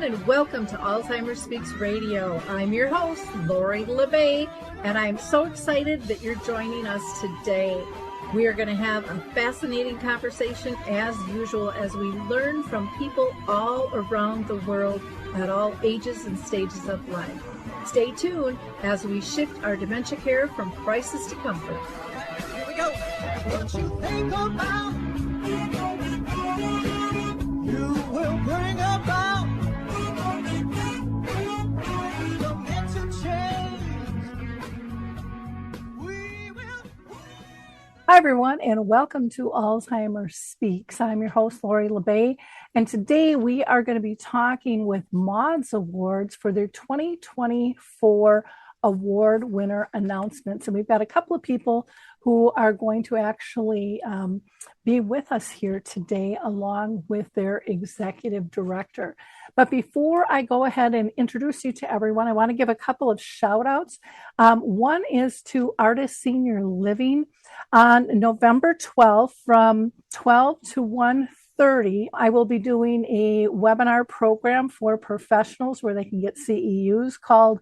everyone, and welcome to Alzheimer Speaks Radio. I'm your host, Lori LeBay, and I'm so excited that you're joining us today. We are going to have a fascinating conversation as usual as we learn from people all around the world at all ages and stages of life. Stay tuned as we shift our dementia care from crisis to comfort. Here we go. What you think about, you will bring about dementia change. We will. Hi, everyone, and welcome to Alzheimer Speaks. I'm your host, Lori LeBay, and today we are going to be talking with Maude's Awards for their 2024 award winner announcements. And we've got a couple of people who are going to actually be with us here today, along with their executive director. But before I go ahead and introduce you to everyone, I want to give a couple of shout outs. One is to Artist Senior Living on November 12th from 12 to 1:30. I will be doing a webinar program for professionals where they can get CEUs called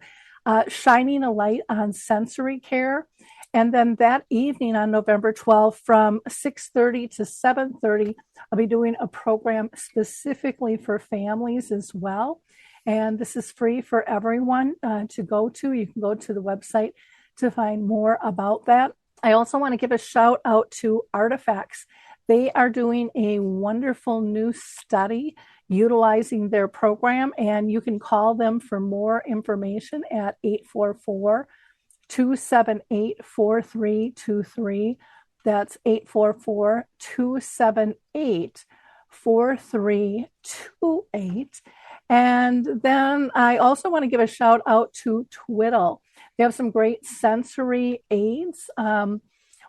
Shining a Light on Sensory Care. And then that evening on November 12th from 6:30 to 7:30, I'll be doing a program specifically for families as well. And this is free for everyone to go to. You can go to the website to find more about that. I also want to give a shout out to Artifacts. They are doing a wonderful new study utilizing their program, and you can call them for more information at 844-278-4323. That's 844-278-4328. And then I also want to give a shout out to Twiddle. They have some great sensory aids.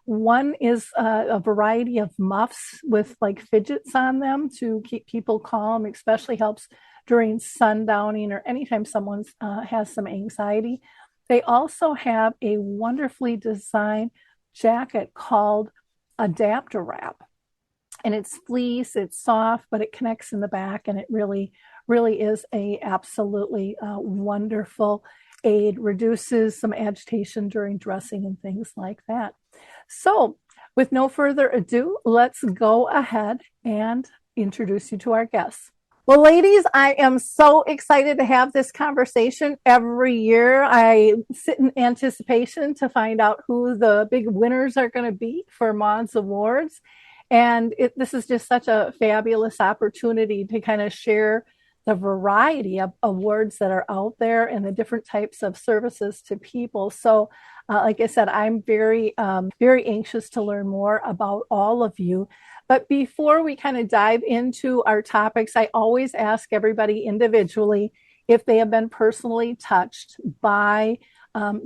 One is a variety of muffs with like fidgets on them to keep people calm, especially helps during sundowning or anytime someone has some anxiety. They also have a wonderfully designed jacket called Adapter Wrap. And it's fleece, it's soft, but it connects in the back, and it really, really is a absolutely wonderful aid, reduces some agitation during dressing and things like that. So with no further ado, let's go ahead and introduce you to our guests. Well, ladies, I am so excited to have this conversation. Every year I sit in anticipation to find out who the big winners are going to be for Maude's Awards. And this is just such a fabulous opportunity to kind of share the variety of awards that are out there and the different types of services to people. So like I said, I'm very, very anxious to learn more about all of you. But before we kind of dive into our topics, I always ask everybody individually if they have been personally touched by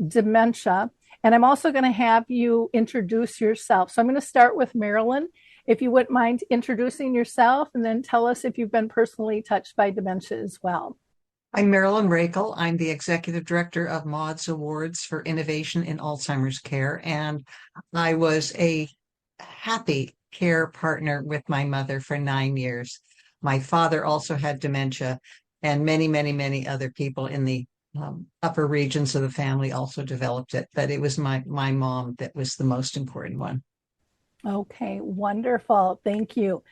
dementia. And I'm also going to have you introduce yourself. So I'm going to start with Marilyn. If you wouldn't mind introducing yourself and then tell us if you've been personally touched by dementia as well. I'm Marilyn Raichle. I'm the Executive Director of Maude's Awards for Innovation in Alzheimer's Care. And I was a happy care partner with my mother for 9 years. My father also had dementia, and many, many, many other people in the upper regions of the family also developed it. But it was my mom that was the most important one. Okay, wonderful. Thank you.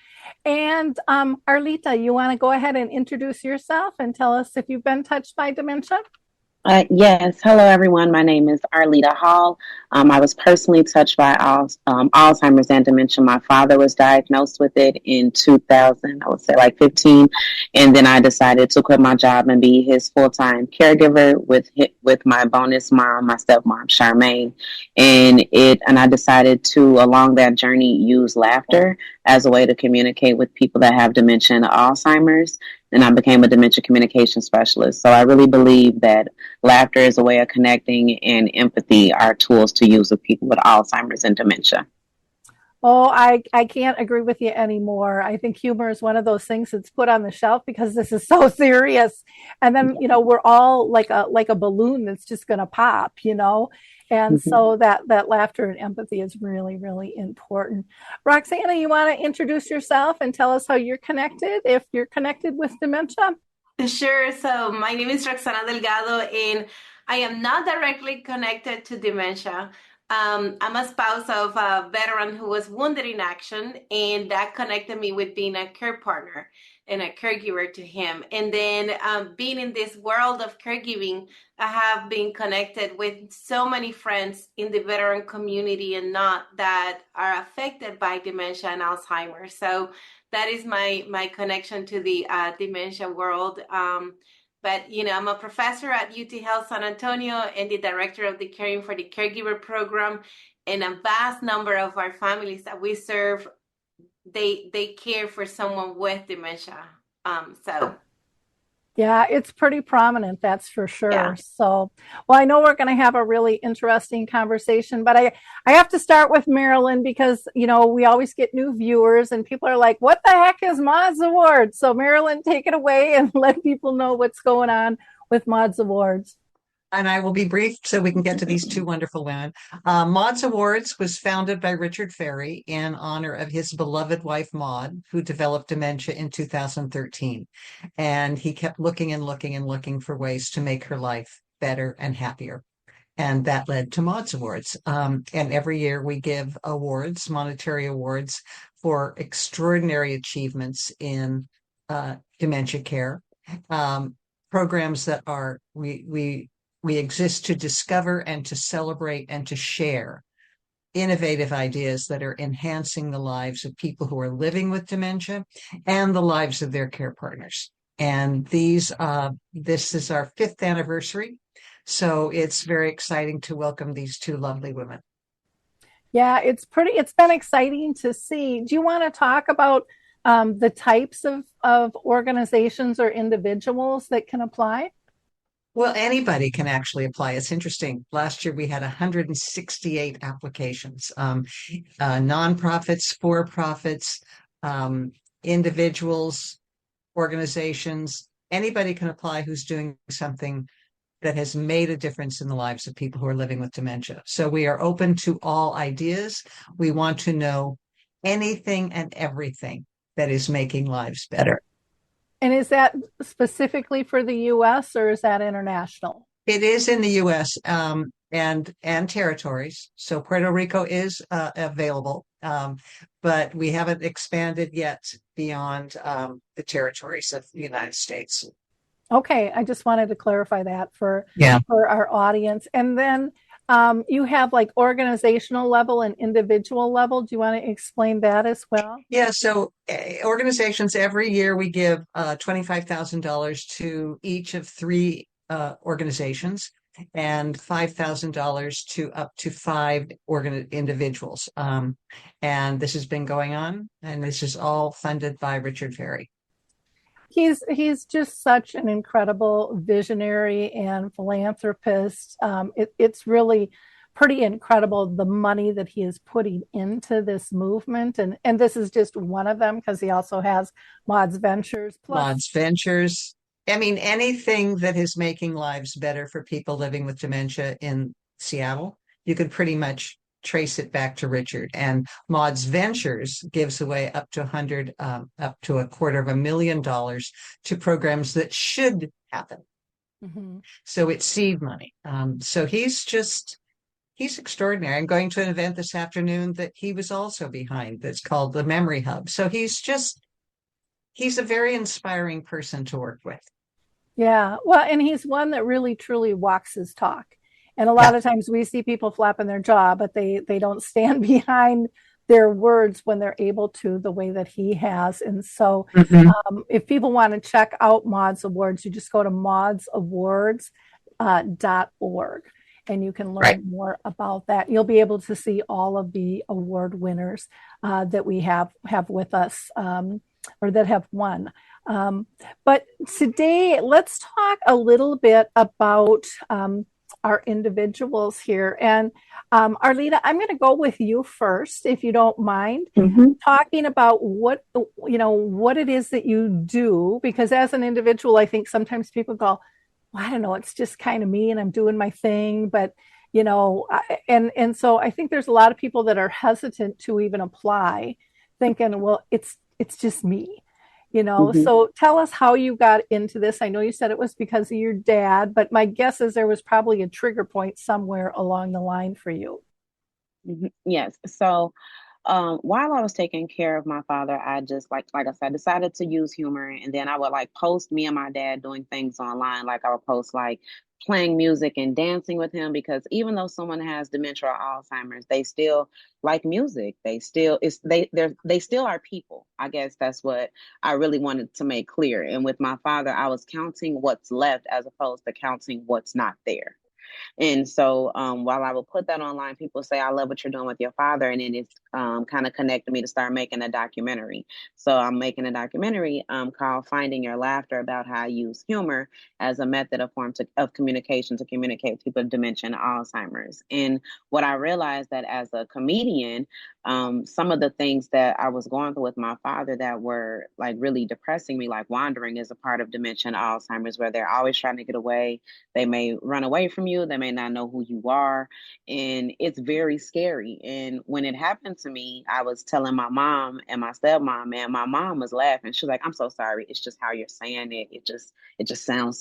And Arlieta, you want to go ahead and introduce yourself and tell us if you've been touched by dementia? Yes. Hello, everyone. My name is Arlieta Hall. I was personally touched by Alzheimer's and dementia. My father was diagnosed with it in 2000, I would say like 15. And then I decided to quit my job and be his full-time caregiver with my bonus mom, my stepmom, Charmaine. And I decided to, along that journey, use laughter as a way to communicate with people that have dementia and Alzheimer's. And I became a dementia communication specialist. So I really believe that laughter is a way of connecting, and empathy are tools to use with people with Alzheimer's and dementia. Oh, I can't agree with you anymore. I think humor is one of those things that's put on the shelf because this is so serious. And then, we're all like a balloon that's just going to pop, And so that laughter and empathy is really, really important. Roxana, you want to introduce yourself and tell us how you're connected, if you're connected with dementia? Sure. So my name is Roxana Delgado, and I am not directly connected to dementia. I'm a spouse of a veteran who was wounded in action, and that connected me with being a care partner and a caregiver to him. And then being in this world of caregiving, I have been connected with so many friends in the veteran community and not that are affected by dementia and Alzheimer. So that is my connection to the dementia world. But I'm a professor at UT Health San Antonio and the director of the Caring for the Caregiver program. And a vast number of our families that we serve, they care for someone with dementia. So Yeah, it's pretty prominent, that's for yeah. sure. So, well, I know we're going to have a really interesting conversation, but I have to start with Marilyn because, we always get new viewers and people are like, what the heck is Maude's Awards? So, Marilyn, take it away and let people know what's going on with Maude's Awards. And I will be brief so we can get to these two wonderful women. Maude's Awards was founded by Richard Ferry in honor of his beloved wife, Maude, who developed dementia in 2013. And he kept looking and looking and looking for ways to make her life better and happier. And that led to Maude's Awards. And every year we give awards, monetary awards, for extraordinary achievements in dementia care. Programs that we exist to discover and to celebrate and to share innovative ideas that are enhancing the lives of people who are living with dementia and the lives of their care partners. And this is our 5th anniversary. So it's very exciting to welcome these two lovely women. Yeah, it's been exciting to see. Do you want to talk about the types of organizations or individuals that can apply? Well, anybody can actually apply. It's interesting. Last year we had 168 applications, nonprofits, for-profits, individuals, organizations. Anybody can apply who's doing something that has made a difference in the lives of people who are living with dementia. So we are open to all ideas. We want to know anything and everything that is making lives better. And is that specifically for the U.S. or is that international? It is in the U.S. And territories. So Puerto Rico is available, but we haven't expanded yet beyond the territories of the United States. Okay, I just wanted to clarify that for our audience. And then you have like organizational level and individual level. Do you want to explain that as well? Yeah, so organizations, every year we give $25,000 to each of 3 organizations and $5,000 to up to 5 individuals. And this has been going on, and this is all funded by Richard Ferry. He's just such an incredible visionary and philanthropist. It's really pretty incredible the money that he is putting into this movement, and this is just one of them because he also has Maude's Ventures. Maude's Ventures. I mean, anything that is making lives better for people living with dementia in Seattle, you could pretty much trace it back to Richard. And Maude's Ventures gives away up to $250,000 to programs that should happen. Mm-hmm. So it's seed money. So he's extraordinary. I'm going to an event this afternoon that he was also behind that's called the Memory Hub. So he's a very inspiring person to work with. Yeah. Well, and he's one that really, truly walks his talk. And a lot of times we see people flapping their jaw, but they don't stand behind their words when they're able to the way that he has. And so if people want to check out Maude's Awards, you just go to maudesawards.org and you can learn more about that. You'll be able to see all of the award winners that we have with us or that have won. But today, let's talk a little bit about our individuals here. And Arlieta, I'm going to go with you first, if you don't mind, talking about what it is that you do, because as an individual, I think sometimes people go, well, I don't know, it's just kind of me and I'm doing my thing. But, and so I think there's a lot of people that are hesitant to even apply, thinking, well, it's just me. So tell us how you got into this. I know you said it was because of your dad, but my guess is there was probably a trigger point somewhere along the line for you. Yes. So while I was taking care of my father, I just like I said, decided to use humor, and then I would like post me and my dad doing things online. Like I would post like playing music and dancing with him, because even though someone has dementia or Alzheimer's, they still like music. They still are people. I guess that's what I really wanted to make clear. And with my father, I was counting what's left as opposed to counting what's not there. And so while I will put that online, people say, I love what you're doing with your father. And then it's kind of connected me to start making a documentary. So I'm making a documentary called Finding Your Laughter, about how I use humor as a method of communication to communicate with people with dementia and Alzheimer's. And what I realized that as a comedian, some of the things that I was going through with my father that were like really depressing me, like wandering is a part of dementia and Alzheimer's, where they're always trying to get away. They may run away from you. They may not know who you are. And it's very scary. And when it happened to me, I was telling my mom and my stepmom, and my mom was laughing. She was like, I'm so sorry. It's just how you're saying it. It just sounds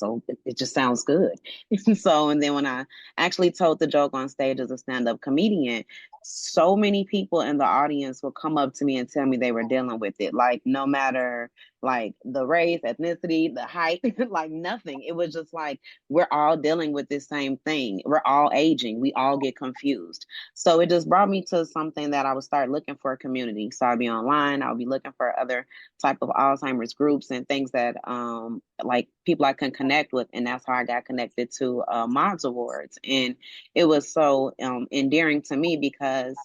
good. And then when I actually told the joke on stage as a stand-up comedian, so many people in the audience will come up to me and tell me they were dealing with it. Like no matter like the race, ethnicity, the height, like nothing. It was just like, we're all dealing with this same thing. We're all aging. We all get confused. So it just brought me to something that I would start looking for a community. So I'd be online. I'll be looking for other type of Alzheimer's groups and things that like people I can connect with. And that's how I got connected to Maude Awards. And it was so endearing to me because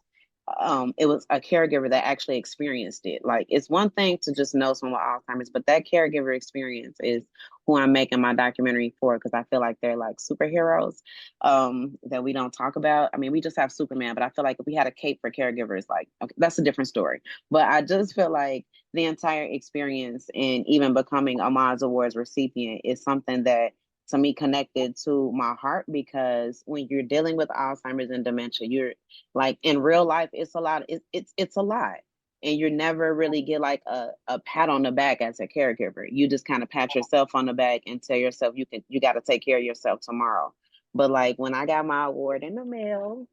it was a caregiver that actually experienced it. Like it's one thing to just know someone with Alzheimer's, but that caregiver experience is who I'm making my documentary for, because I feel like they're like superheroes that we don't talk about. I mean, we just have Superman, but I feel like if we had a cape for caregivers, like okay, that's a different story. But I just feel like the entire experience and even becoming a Maude Awards recipient is something that to me connected to my heart, because when you're dealing with Alzheimer's and dementia, you're like in real life, it's a lot. It's a lot. And you never really get like a pat on the back as a caregiver. You just kind of pat yourself on the back and tell yourself you got to take care of yourself tomorrow. But like when I got my award in the mail,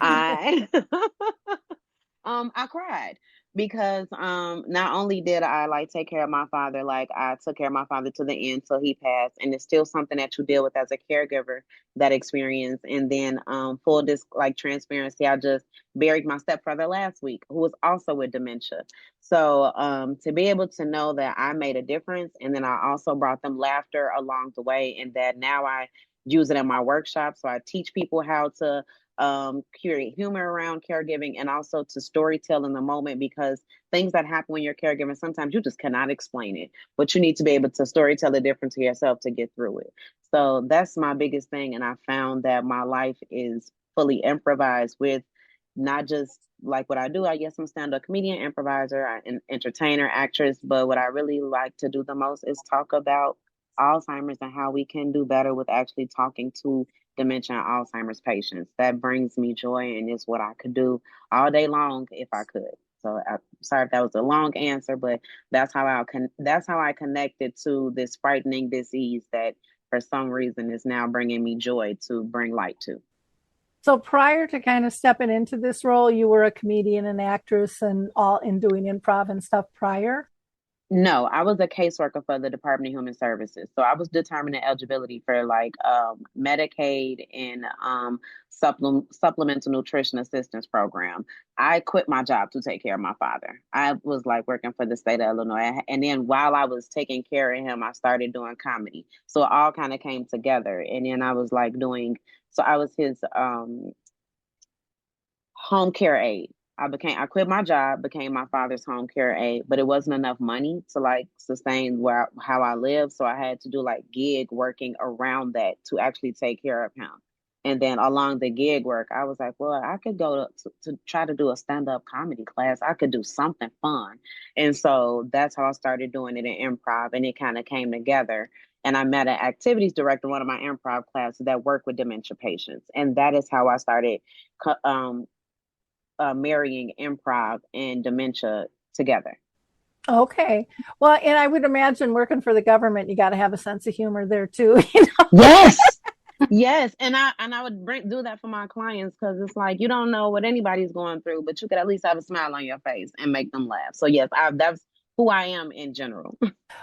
I I cried because not only did I like take care of my father, like I took care of my father to the end till he passed, and it's still something that you deal with as a caregiver, that experience. And then full like transparency, I just buried my stepfather last week, who was also with dementia. So to be able to know that I made a difference, and then I also brought them laughter along the way, and that now I use it in my workshop. So I teach people how to create humor around caregiving, and also to storytell in the moment, because things that happen when you're caregiving, sometimes you just cannot explain it, but you need to be able to storytell it different to yourself to get through it. So that's my biggest thing. And I found that my life is fully improvised, with not just like what I do. I guess I'm stand-up comedian, improviser, an entertainer, actress, but what I really like to do the most is talk about Alzheimer's and how we can do better with actually talking to dementia and Alzheimer's patients. That brings me joy, and is what I could do all day long if I could. So I'm sorry if that was a long answer, but that's how I connected to this frightening disease that for some reason is now bringing me joy to bring light to. So prior to kind of stepping into this role, you were a comedian and actress and all in doing improv and stuff prior. No, I was a caseworker for the Department of Human Services. So I was determining eligibility for like Medicaid and supplemental nutrition assistance program. I quit my job to take care of my father. I was like working for the state of Illinois. And then while I was taking care of him, I started doing comedy. So it all kind of came together. And then I was like so I was his home care aide. I quit my job, became my father's home care aide, but it wasn't enough money to like sustain how I live. So I had to do like gig working around that to actually take care of him. And then along the gig work, I was like, well, I could go to try to do a stand-up comedy class. I could do something fun. And so that's how I started doing it in improv, and it kind of came together. And I met an activities director in one of my improv classes that worked with dementia patients. And that is how I started marrying improv and dementia together. Okay. Well, and I would imagine working for the government, you got to have a sense of humor there too. Yes. Yes, and I would do that for my clients because it's like you don't know what anybody's going through, but you could at least have a smile on your face and make them laugh. So yes, that's who I am in general.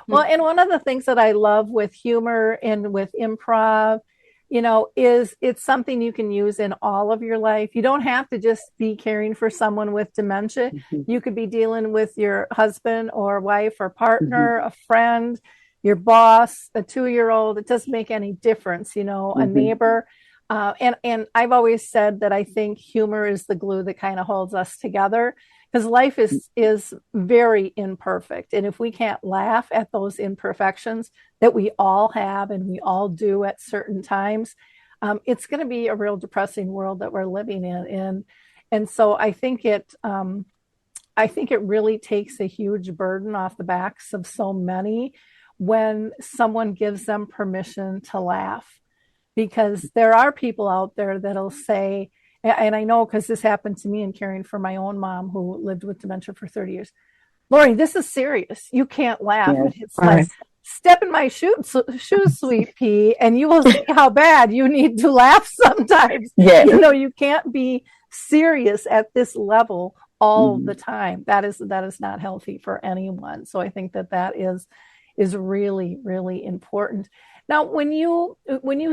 Well, and one of the things that I love with humor and with improv, is it's something you can use in all of your life. You don't have to just be caring for someone with dementia. Mhm, You could be dealing with your husband or wife or partner, mhm, a friend, your boss, a 2-year-old. It doesn't make any difference, a mhm. neighbor. And I've always said that I think humor is the glue that kind of holds us together because life is very imperfect, and if we can't laugh at those imperfections that we all have and we all do at certain times, it's going to be a real depressing world that we're living in. And so I think it really takes a huge burden off the backs of so many when someone gives them permission to laugh, because there are people out there that'll say, and I know because this happened to me in caring for my own mom who lived with dementia for 30 years. Lori, this is serious. You can't laugh. Yes. And it's like, step in my shoes, sweet pea, and you will see how bad you need to laugh sometimes. Yes. You can't be serious at this level all the Mhm. time. That is not healthy for anyone. So I think that is really, really important. Now, when you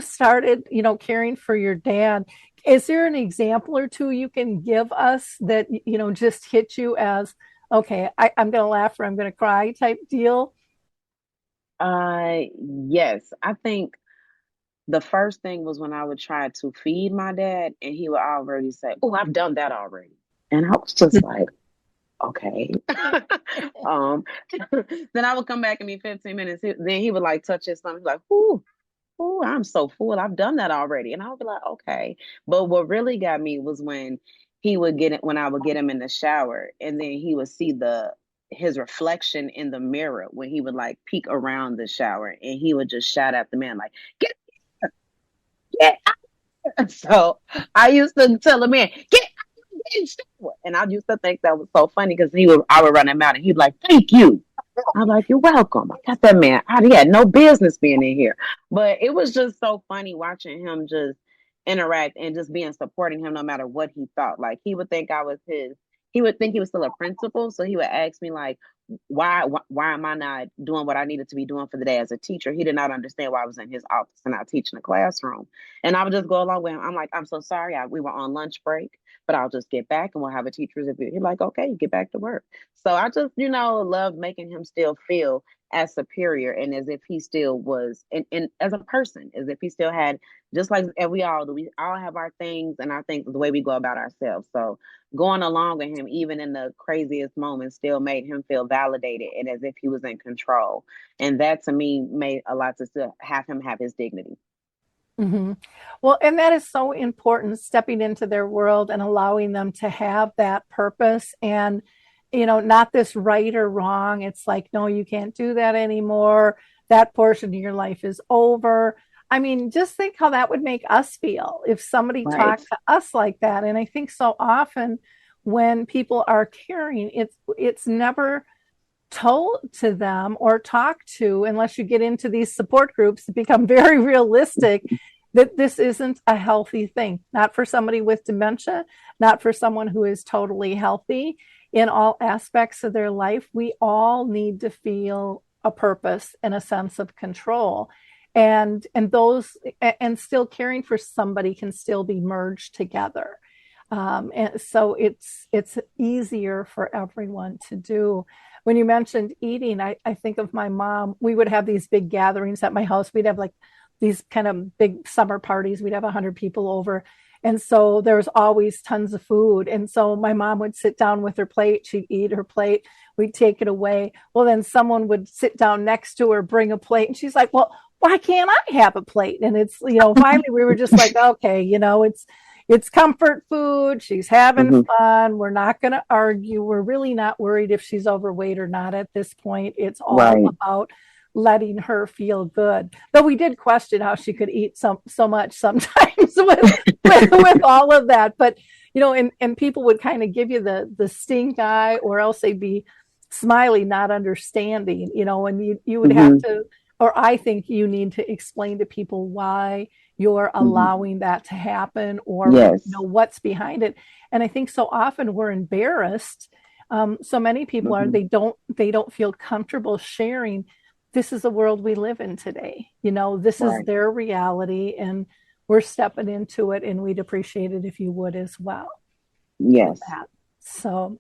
started, caring for your dad, is there an example or two you can give us that, just hit you as, okay, I'm going to laugh or I'm going to cry type deal? Yes, I think the first thing was when I would try to feed my dad, and he would already say, "Oh, I've done that already," and I was just like, "Okay." um, then I would come back in me 15 minutes. Then he would like touch his stomach, like, "Ooh." Oh, I'm so full. I've done that already. And I would be like, okay. But what really got me was when he would get it, when I would get him in the shower, and then he would see his reflection in the mirror when he would like peek around the shower, and he would just shout at the man like, get get out. So I used to tell the man, get in the shower. And I used to think that was so funny because I would run him out and he'd be like, thank you. I'm like, you're welcome. I got that man out. He had no business being in here. But it was just so funny watching him just interact and just being supporting him no matter what he thought. Like he would think he would think he was still a principal. So he would ask me like, why am I not doing what I needed to be doing for the day as a teacher? He did not understand why I was in his office and not teaching the classroom. And I would just go along with him. I'm like, I'm so sorry. We were on lunch break, but I'll just get back and we'll have a teacher's review. He's like, okay, get back to work. So I just, love making him still feel as superior and as if he still was, and as a person, as if he still had, just like and we all do, we all have our things and I think the way we go about ourselves. So going along with him, even in the craziest moments, still made him feel validated and as if he was in control. And that to me made a lot to still have him have his dignity. Mm-hmm. Well, and that is so important, stepping into their world and allowing them to have that purpose and, not this right or wrong. It's like, no, you can't do that anymore. That portion of your life is over. I mean, just think how that would make us feel if somebody Right. talked to us like that. And I think so often when people are caring, it's never told to them or talked to unless you get into these support groups that become very realistic that this isn't a healthy thing, not for somebody with dementia, not for someone who is totally healthy in all aspects of their life. We all need to feel a purpose and a sense of control, and still caring for somebody can still be merged together. And so it's easier for everyone to do. When you mentioned eating, I think of my mom. We would have these big gatherings at my house. We'd have like these kind of big summer parties. We'd have 100 people over. And so there was always tons of food. And so my mom would sit down with her plate. She'd eat her plate. We'd take it away. Well, then someone would sit down next to her, bring a plate. And she's like, well, why can't I have a plate? And it's, finally we were just like, okay, it's comfort food. She's having Mm-hmm. fun. We're not going to argue. We're really not worried if she's overweight or not at this point. It's all Right. about letting her feel good. Though we did question how she could eat so much sometimes with all of that. But, and people would kind of give you the stink eye, or else they'd be smiley, not understanding, and you would have Mm-hmm. to, or I think you need to explain to people why you're Mm-hmm. allowing that to happen, or Yes. what's behind it. And I think so often we're embarrassed. So many people are, Mm-hmm. they don't feel comfortable sharing. This is the world we live in today. This is Right. their reality, and we're stepping into it, and we'd appreciate it if you would as well with Yes. that. So,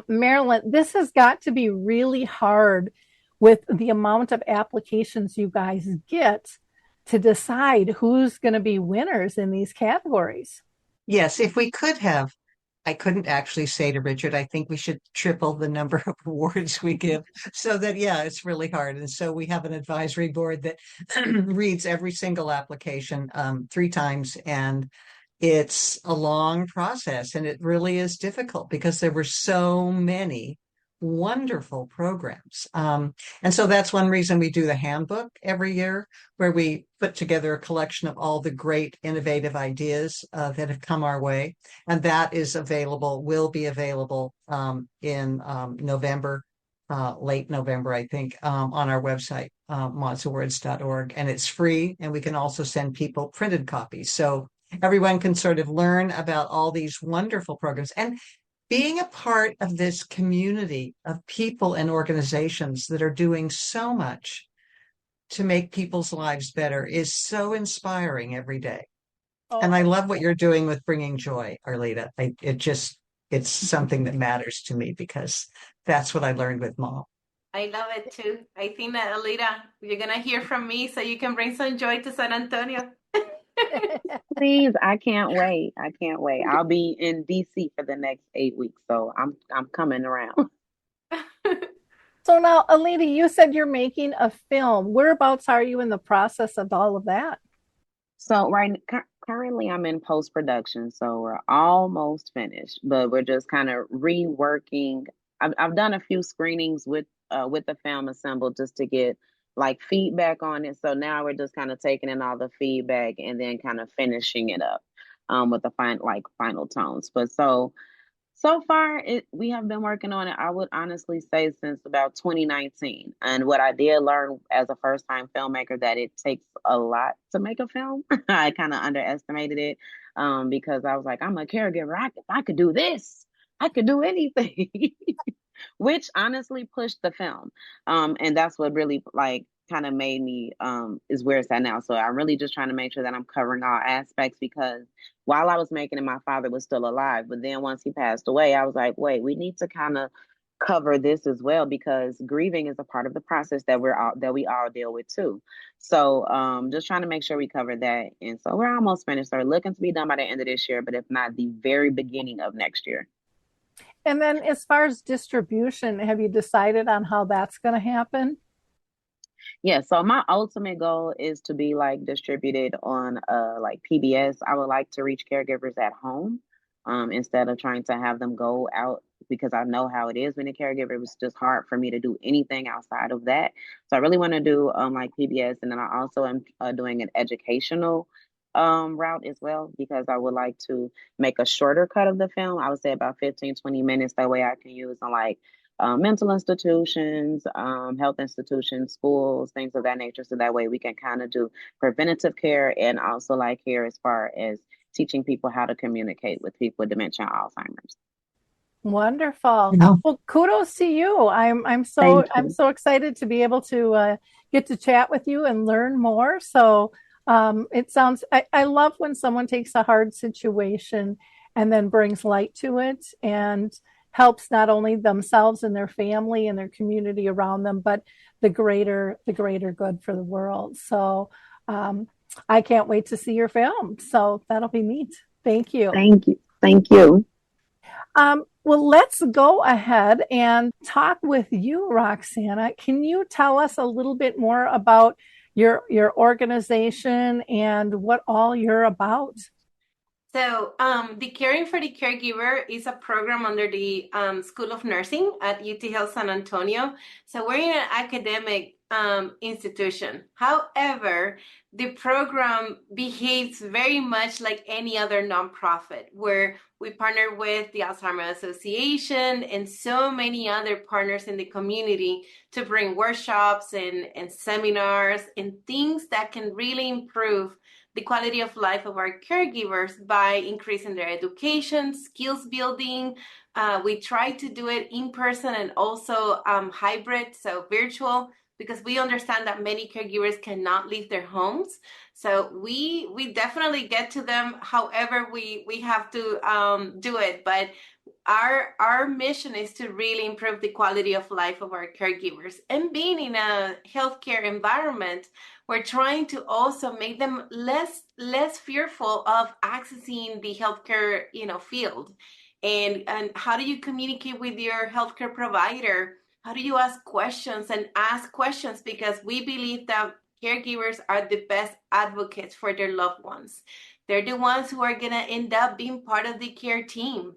Marilyn, this has got to be really hard with the amount of applications you guys get to decide who's going to be winners in these categories. Yes, if we could have, I couldn't actually say to Richard, I think we should triple the number of awards we give so that, yeah, it's really hard. And so we have an advisory board that reads every single application 3 times, and it's a long process, and it really is difficult because there were so many wonderful programs. And so that's one reason we do the handbook every year, where we put together a collection of all the great innovative ideas that have come our way. And that is available, will be available in November, late November, I think, on our website, maudsawards.org. And it's free. And we can also send people printed copies. So everyone can sort of learn about all these wonderful programs. And being a part of this community of people and organizations that are doing so much to make people's lives better is so inspiring every day. And I Oh, love what you're doing with bringing joy, Arlieta. It's something that matters to me because that's what I learned with Mom. I love it too. I think that, Alita, you're going to hear from me so you can bring some joy to San Antonio. Please, I can't wait. I can't wait. I'll be in DC for the next 8 weeks, so I'm coming around. so now, Alita, you said you're making a film. Whereabouts are you in the process of all of that? So currently I'm in post production, so we're almost finished, but we're just kind of reworking. I've done a few screenings with the film assembled just to get like feedback on it. So now we're just kind of taking in all the feedback and then kind of finishing it up with the final tones. But so far, we have been working on it, I would honestly say, since about 2019. And what I did learn as a first time filmmaker, that it takes a lot to make a film. I kind of underestimated it because I was like, I'm a caregiver. I could do this. I could do anything, which honestly pushed the film. And that's what really like kind of made me is where it's at now. So I'm really just trying to make sure that I'm covering all aspects, because while I was making it, my father was still alive. But then once he passed away, I was like, wait, we need to kind of cover this as well, because grieving is a part of the process that we all deal with too. So just trying to make sure we cover that. And so we're almost finished. So we're looking to be done by the end of this year, but if not, the very beginning of next year. And then, as far as distribution, have you decided on how that's going to happen? Yeah, so my ultimate goal is to be like distributed on like PBS. I would like to reach caregivers at home instead of trying to have them go out, because I know how it is when a caregiver. It was just hard for me to do anything outside of that. So I really want to do like PBS, and then I also am doing an educational route as well, because I would like to make a shorter cut of the film. I would say about 15-20 minutes. That way I can use on like mental institutions, health institutions, schools, things of that nature. So that way we can kind of do preventative care and also like care as far as teaching people how to communicate with people with dementia and Alzheimer's. Wonderful. Yeah. Well, kudos to you. I'm Thank you. so excited to be able to get to chat with you and learn more. So it sounds I love when someone takes a hard situation and then brings light to it and helps not only themselves and their family and their community around them, but the greater good for the world. So I can't wait to see your film. So that'll be neat. Thank you. Thank you. Thank you. Well, let's go ahead and talk with you, Roxana. Can you tell us a little bit more about your organization and what all you're about? So, the Caring for the Caregiver is a program under the School of Nursing at UT Health San Antonio. So we're in an academic institution. However, the program behaves very much like any other nonprofit, where we partner with the Alzheimer Association and so many other partners in the community to bring workshops and seminars and things that can really improve the quality of life of our caregivers by increasing their education, skills building. We try to do it in person and also hybrid, so virtual, because we understand that many caregivers cannot leave their homes. So we definitely get to them however we have to do it. But our mission is to really improve the quality of life of our caregivers. And being in a healthcare environment, we're trying to also make them less fearful of accessing the healthcare, field. And how do you communicate with your healthcare provider? How do you ask questions and ask questions? Because we believe that caregivers are the best advocates for their loved ones. They're the ones who are going to end up being part of the care team.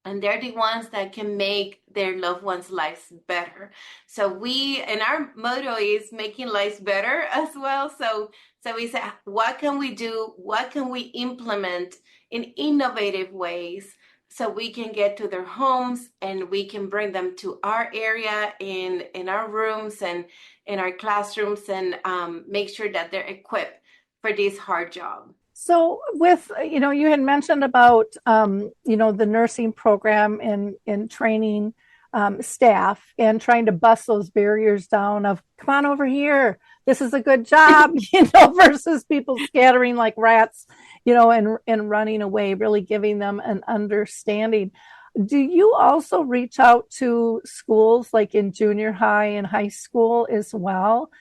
And they're the ones that can make their loved ones' lives better. So our motto is making lives better as well. So we say, what can we do? What can we implement in innovative ways so we can get to their homes and we can bring them to our area in our rooms and in our classrooms and make sure that they're equipped for this hard job. So with, you had mentioned about, the nursing program and training staff and trying to bust those barriers down of, come on over here, this is a good job, versus people scattering like rats, and running away, really giving them an understanding. Do you also reach out to schools like in junior high and high school as well?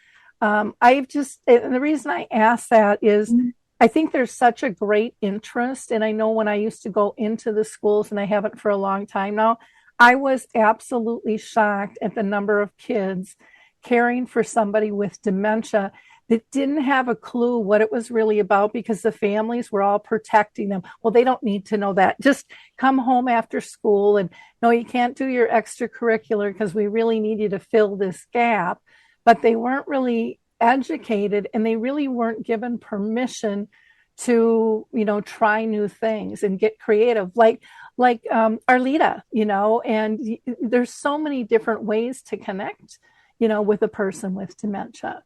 And the reason I ask that is, I think there's such a great interest. And I know when I used to go into the schools, and I haven't for a long time now, I was absolutely shocked at the number of kids caring for somebody with dementia that didn't have a clue what it was really about because the families were all protecting them. Well, they don't need to know that. Just come home after school and no, you can't do your extracurricular because we really need you to fill this gap. But they weren't really educated and they really weren't given permission to try new things and get creative like Arlieta, and there's so many different ways to connect with a person with dementia.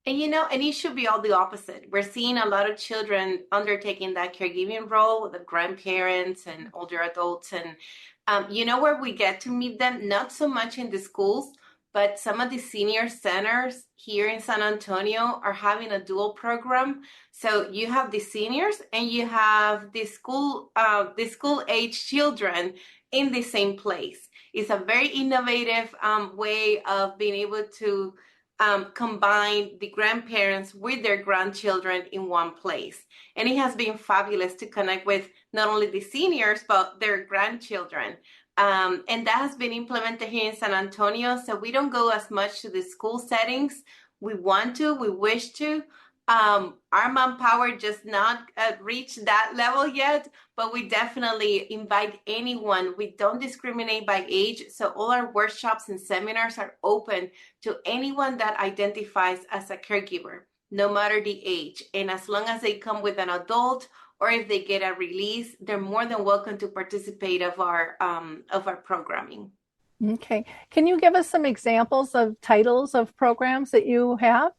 And and it should be all the opposite. We're seeing a lot of children undertaking that caregiving role, the grandparents and older adults, and where we get to meet them, not so much in the schools, but some of the senior centers here in San Antonio are having a dual program. So you have the seniors and you have the school age children in the same place. It's a very innovative way of being able to combine the grandparents with their grandchildren in one place. And it has been fabulous to connect with not only the seniors, but their grandchildren. And that has been implemented here in San Antonio. So we don't go as much to the school settings. We wish to. Our manpower just not reached that level yet, but we definitely invite anyone. We don't discriminate by age. So all our workshops and seminars are open to anyone that identifies as a caregiver, no matter the age. And as long as they come with an adult or if they get a release, they're more than welcome to participate of our programming. Okay. Can you give us some examples of titles of programs that you have?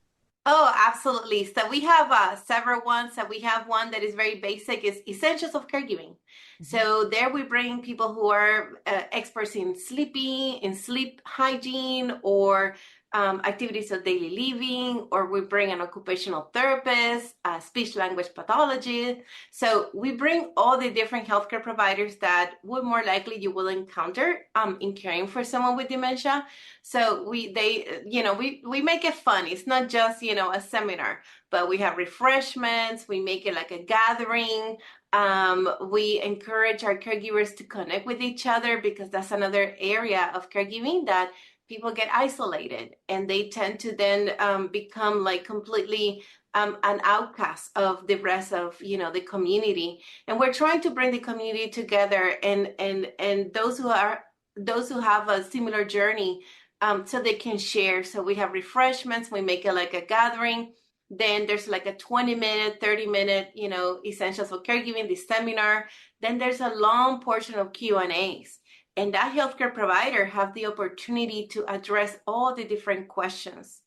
Oh, absolutely. So we have several ones. So we have one that is very basic, is Essentials of Caregiving. Mm-hmm. So there we bring people who are experts in sleep hygiene, or activities of daily living, or we bring an occupational therapist, a speech language pathologist. So we bring all the different healthcare providers that would more likely you will encounter in caring for someone with dementia. So we make it fun. It's not just a seminar, but we have refreshments. We make it like a gathering. We encourage our caregivers to connect with each other, because that's another area of caregiving that people get isolated and they tend to then become like completely an outcast of the rest of the community. And we're trying to bring the community together, and those who have a similar journey so they can share. So we have refreshments. We make it like a gathering. Then there's like a 20-minute, 30-minute, essentials for caregiving, the seminar. Then there's a long portion of Q&As. And that healthcare provider have the opportunity to address all the different questions.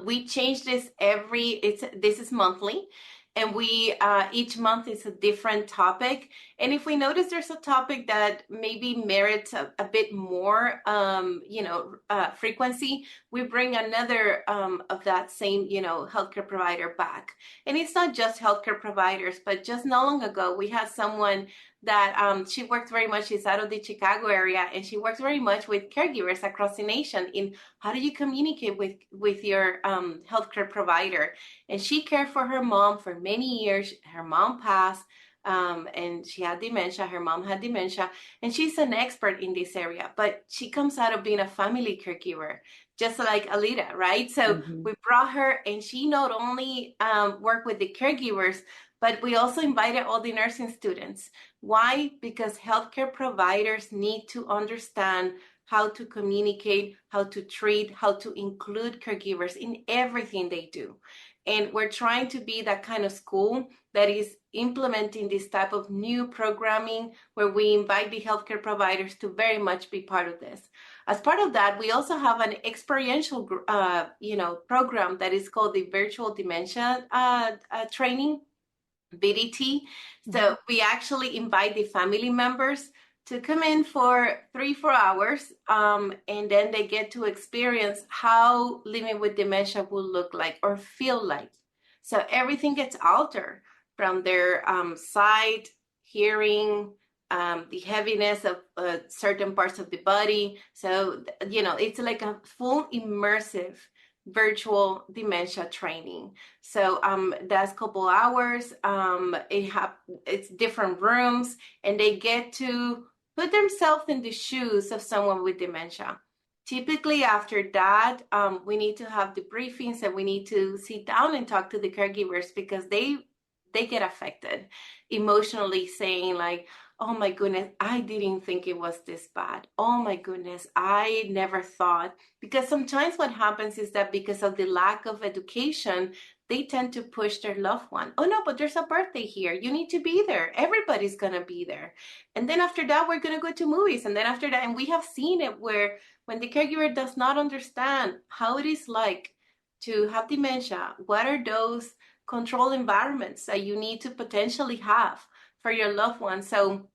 We change this this is monthly. And we each month is a different topic. And if we notice there's a topic that maybe merits a bit more, frequency, we bring another of that same, healthcare provider back. And it's not just healthcare providers, but just not long ago, we had someone that she worked very much, she's out of the Chicago area, and she works very much with caregivers across the nation in how do you communicate with your healthcare provider. And she cared for her mom for many years. Her mom passed, and she had dementia. Her mom had dementia, and she's an expert in this area, but she comes out of being a family caregiver, just like Arlieta, right? So we brought her, and she not only worked with the caregivers, but we also invited all the nursing students. Why? Because healthcare providers need to understand how to communicate, how to treat, how to include caregivers in everything they do. And we're trying to be that kind of school that is implementing this type of new programming where we invite the healthcare providers to very much be part of this. As part of that, we also have an experiential, program that is called the Virtual Dementia Training, VDT. So we actually invite the family members to come in for 3-4 hours, and then they get to experience how living with dementia will look like or feel like. So everything gets altered from their sight, hearing, the heaviness of certain parts of the body. So, it's like a full immersive virtual dementia training. So that's a couple hours. It's different rooms, and they get to put themselves in the shoes of someone with dementia. Typically after that, we need to have debriefings, and we need to sit down and talk to the caregivers, because they get affected emotionally, saying like, oh my goodness, I didn't think it was this bad. Oh my goodness, I never thought. Because sometimes what happens is that because of the lack of education, they tend to push their loved one. Oh no, but there's a birthday here. You need to be there. Everybody's going to be there. And then after that, we're going to go to movies. And then after that, and we have seen it where when the caregiver does not understand how it is like to have dementia, what are those control environments that you need to potentially have for your loved one. So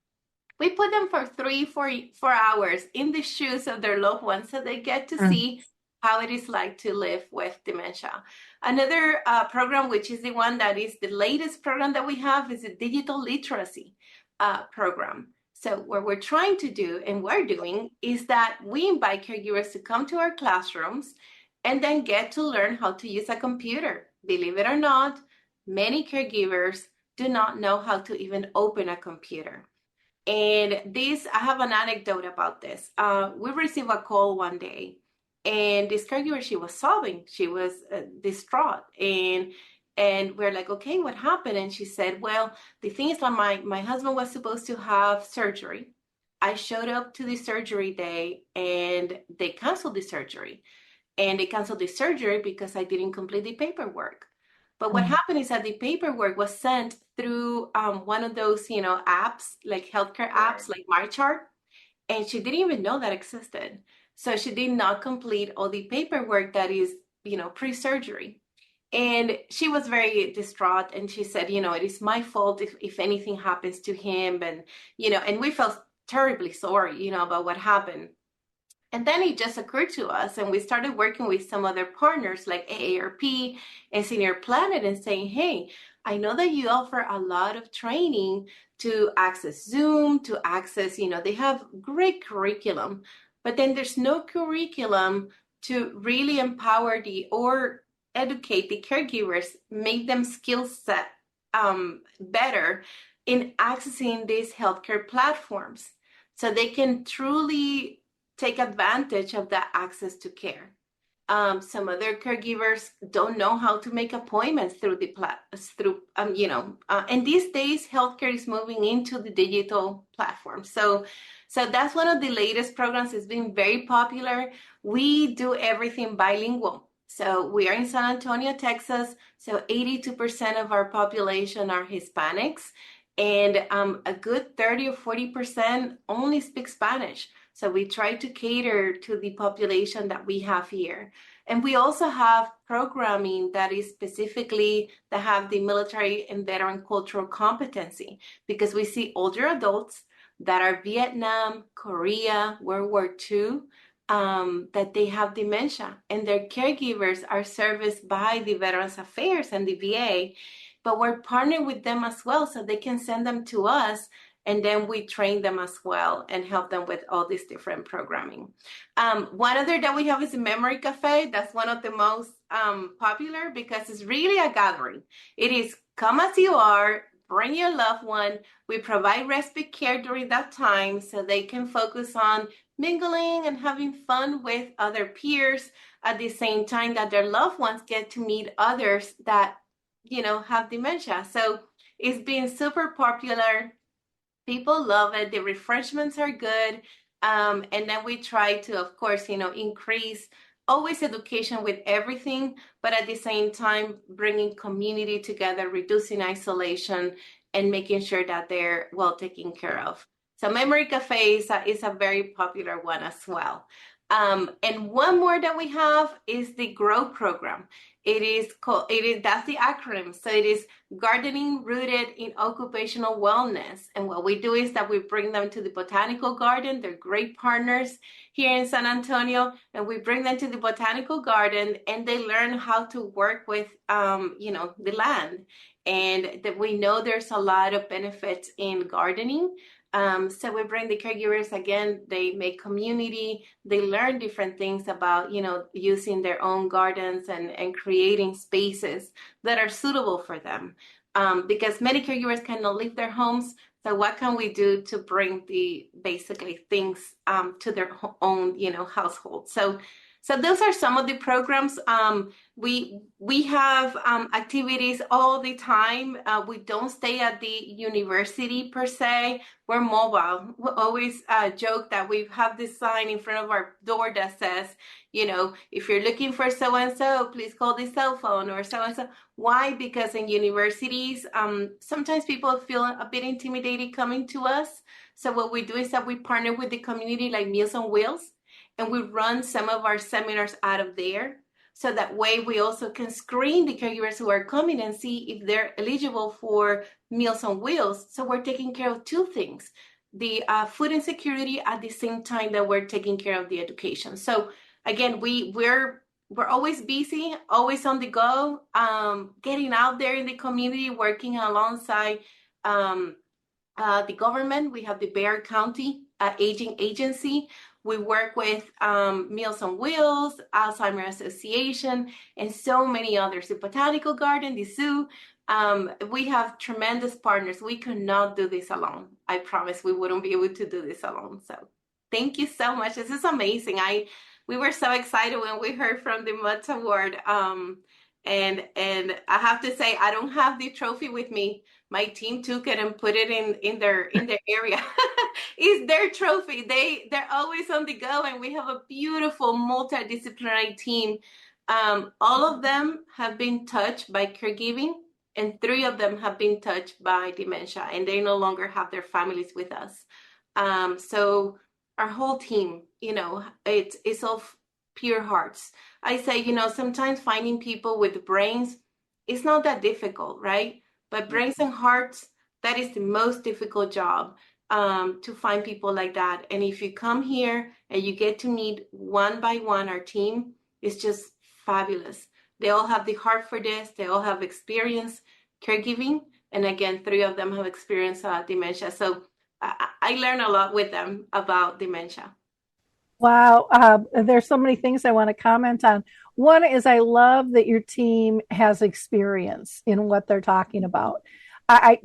we put them for 3-4 hours in the shoes of their loved ones, so they get to see how it is like to live with dementia. Another program, which is the one that is the latest program that we have, is a digital literacy program. So what we're trying to do, and we're doing, is that we invite caregivers to come to our classrooms and then get to learn how to use a computer. Believe it or not, many caregivers do not know how to even open a computer. And I have an anecdote about this. We received a call one day, and this caregiver, she was sobbing. She was distraught. And we're like, okay, what happened? And she said, well, the thing is that my husband was supposed to have surgery. I showed up to the surgery day, and they canceled the surgery. And they canceled the surgery because I didn't complete the paperwork. But what happened is that the paperwork was sent through one of those, apps, like healthcare apps, like MyChart. And she didn't even know that existed. So she did not complete all the paperwork that is, pre-surgery. And she was very distraught. And she said, it is my fault if anything happens to him. And, and we felt terribly sorry, about what happened. And then it just occurred to us, and we started working with some other partners like AARP and Senior Planet, and saying, hey, I know that you offer a lot of training to access Zoom, to access, they have great curriculum, but then there's no curriculum to really empower or educate the caregivers, make them skill set better in accessing these healthcare platforms, so they can truly take advantage of that access to care. Some other caregivers don't know how to make appointments through and these days healthcare is moving into the digital platform. So So that's one of the latest programs. It's been very popular. We do everything bilingual. So we are in San Antonio, Texas. So 82% of our population are Hispanics, and a good 30 or 40% only speak Spanish. So we try to cater to the population that we have here. And we also have programming that is specifically that have the military and veteran cultural competency, because we see older adults that are Vietnam, Korea, World War II, that they have dementia, and their caregivers are serviced by the Veterans Affairs and the VA, but we're partnering with them as well, so they can send them to us, and then we train them as well and help them with all this different programming. One other that we have is a memory cafe. That's one of the most popular, because it's really a gathering. It is come as you are, bring your loved one. We provide respite care during that time so they can focus on mingling and having fun with other peers at the same time that their loved ones get to meet others that, have dementia. So it's been super popular. People love it. The refreshments are good. And then we try to, of course, increase always education with everything, but at the same time, bringing community together, reducing isolation, and making sure that they're well taken care of. So Memory Cafe is a very popular one as well. And one more that we have is the GROW program. That's the acronym. So it is Gardening Rooted in Occupational Wellness. And what we do is that we bring them to the botanical garden. They're great partners here in San Antonio. And we bring them to the botanical garden, and they learn how to work with, the land. And that we know there's a lot of benefits in gardening. So we bring the caregivers, again, they make community, they learn different things about, using their own gardens and creating spaces that are suitable for them. Because many caregivers cannot leave their homes. So what can we do to bring the basically things to their own, household? So those are some of the programs. We have activities all the time. We don't stay at the university per se. We're mobile. We always joke that we have this sign in front of our door that says, if you're looking for so-and-so, please call the cell phone or so-and-so. Why? Because in universities, sometimes people feel a bit intimidated coming to us. So what we do is that we partner with the community like Meals on Wheels, and we run some of our seminars out of there. So that way we also can screen the caregivers who are coming and see if they're eligible for Meals on Wheels. So we're taking care of two things, the food insecurity at the same time that we're taking care of the education. So again, we're always busy, always on the go, getting out there in the community, working alongside the government. We have the Bexar County Aging Agency. We work with Meals on Wheels, Alzheimer Association, and so many others. The Botanical Garden, the zoo. We have tremendous partners. We could not do this alone. I promise we wouldn't be able to do this alone. So thank you so much. This is amazing. We were so excited when we heard from the Maude Award. And I have to say, I don't have the trophy with me. My team took it and put it in their area. It's their trophy. They're always on the go, and we have a beautiful multidisciplinary team. All of them have been touched by caregiving, and 3 of them have been touched by dementia, and they no longer have their families with us. So our whole team, it's of pure hearts. I say, sometimes finding people with brains is not that difficult, right? But brains and hearts, that is the most difficult job, to find people like that. And if you come here and you get to meet one by one, our team is just fabulous. They all have the heart for this. They all have experience caregiving. And again, 3 of them have experienced dementia. So I learn a lot with them about dementia. Wow. There's so many things I want to comment on. One is I love that your team has experience in what they're talking about.